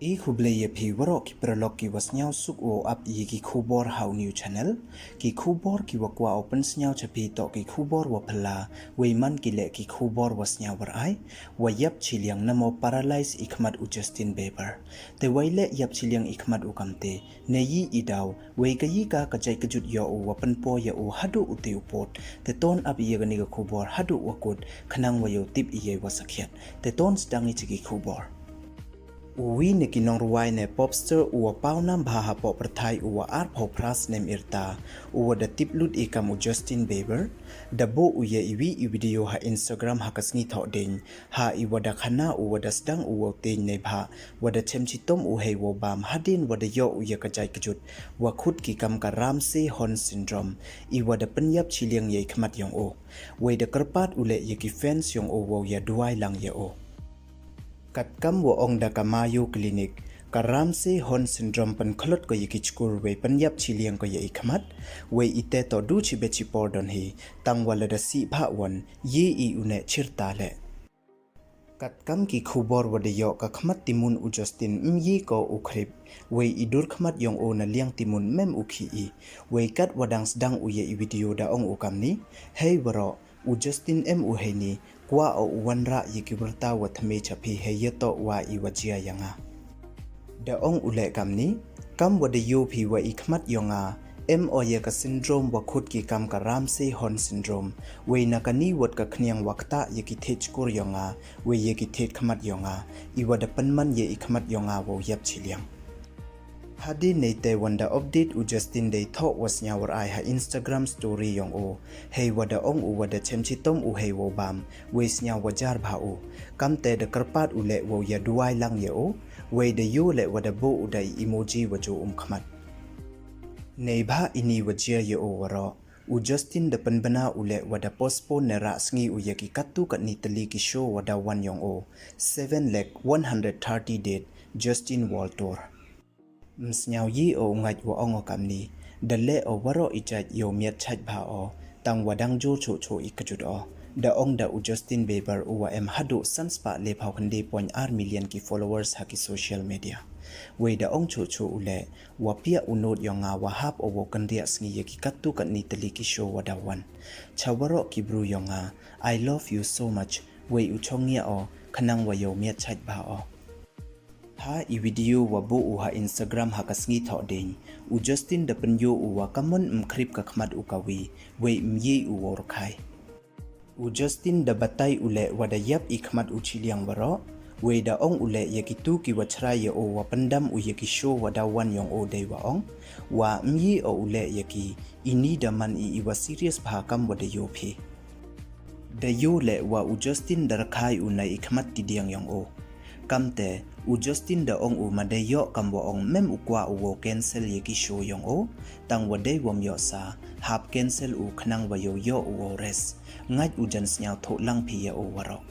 E kubleye pi warok ki prolog ki wasnyao suk o up ye ki kubor how new channel ki kubor ki wakwa open snyao chapi to ki kubor wa phala weiman ki le ki kubor wasnyao war ai wa yap Chiliang namo paralyze ikmat u Justin Bieber te waile yap Chiliang ikmat u kamte ne yi idaw wei ka yi ka kajai kajut yo u wapan po ya u hadu u te upot te ton up ye gani ka kubor hadu wakut khanang wa yo tip iye wasakhyat te ton stangi chiki kubor Uwi ne kinong ruwai ne popster uwa paunam baha pop perthai uwa art pras nem irta uwa da tiplut ikam u Justin Bieber da bo uye iwi I video ha Instagram ha kasngi thok ding ha iwa da khana uwa da sedang uwa ting ne bha wada chemchitom u hei wo bam hadin wada yo uye kajai kajut wa khut ki kam ka Ramsey Horn syndrome iwa da penyap Chiliang ye khmat yong o we da karpat ule ye ki fans yong o wo ya duai lang ye o kat kam wo ong da kamayo clinic ka Ramsey Horn syndrome pen khlot ko yiki chkur we penyap Chiliang ko ye ikmat we ite to du chi bechi pordon hi tangwala da si bha won ye I une chirta le kat kam ki khubor wade yo ka khmat timun u Justin yi ko u khrip we idur khmat yong o na liang timun mem u khi I we kat wadang sedang u ye video da ong u kam ni hey waro u Justin u he ni kwa o wanra yiki berta wa thame chapi he yeto wa I wajia yanga da ong ule kam ni kam wade yo phi wa ikmat yonga o ye ka syndrome wa khut ki kam ka Ramsey Horn syndrome we na ka ni wat ka khniang wakta yiki thech kur yonga we yiki thet khmat yonga I wada panman ye ikmat yonga wo yap Chiliang Hadi neite wanda update u Justin day thought was nyawar ai ha Instagram story yong o hey wada ong u wada chemchitom u hey wo bam we snya wajar bha o kamte de karpat u le wo ya duai lang ye o we de yo le wada bo u dai emoji wajo khmat nei bha ini wajia ye o waro u Justin de panbana u le wada postpone ne ra sngi u ye ki katu kat ni tali ki show wada wan yong o 7,130 date Justin World Tour msnyao yi o ngai wo ong kam ni da le o waro ijat yo miat chaj bha o tang wadang jo cho cho ikajut o da ong da u Justin Bieber u wa hadu sanspa le phau khande point r million ki followers ha ki social media we da ong cho cho ule wa pia unot yonga wa hap o wo kan ria sngi ye ki katu kan ni tali ki show wada wan chawaro ki bru yonga I love you so much we u chongia o khanang wa yo miat chaj bha o ha I video wa bo u ha Instagram ha kasngi tho ding u Justin da pen yo u wa kamon mkhrip ka khmat u kawi we mye u wor khai u Justin da batai ule wada yap ikmat u Chiliang waro we da ong ule yakitu ki wachra ye o wa pandam u yaki show wada wan yong o dei wa ong wa mye o ule yaki ini da man I wa serious bha kam wada yo phi da yo le wa u Justin dar khai u nai ikmat ti diang yong o kamte u Justin da ong u madayo kambo ong mem ukwa u cancel yeki show yong o tang wade wom yo sa hap cancel u khnang wa yo u res ngai u jan snyao tho lang phi ya o waro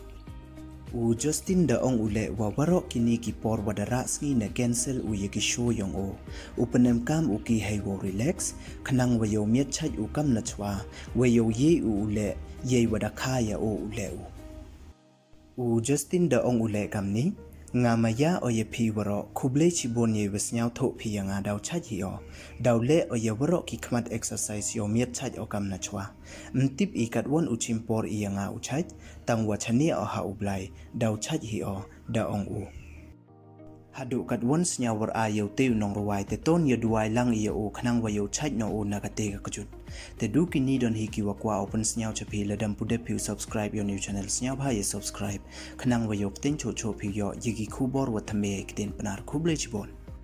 u Justin da ong ule wa waro kini ki por wadara sngi na cancel u yeki show yong o upanem kam u ki hei wo relax khnang wa yo miat chai u kam na chwa we yo ye u ule ye wada khaya o ule u Justin da ong ule kam ni nga maya o ye phi waro khuble chi bon ye wasnyao tho phi ya nga daw chaj hi o daw le o ye waro ki khmat exercise yo miat chaj o kam na chwa mtip I kat won u chimpor I nga u chaj tang wa chani o ha u blai daw chaj hi o da ong u hadu kat won snyawar a yo te nong ruwai te ton ye duai lang ye o khnang wa yo chaj no o na ka te ka kajut te du ki ni don hi ki wa kwa open snyaw chapi ladam pude phi subscribe your new channel snyaw bha ye subscribe khnang wa yo ting cho cho phi yo yigi khubor wa thame kiten Pnar khuble chibon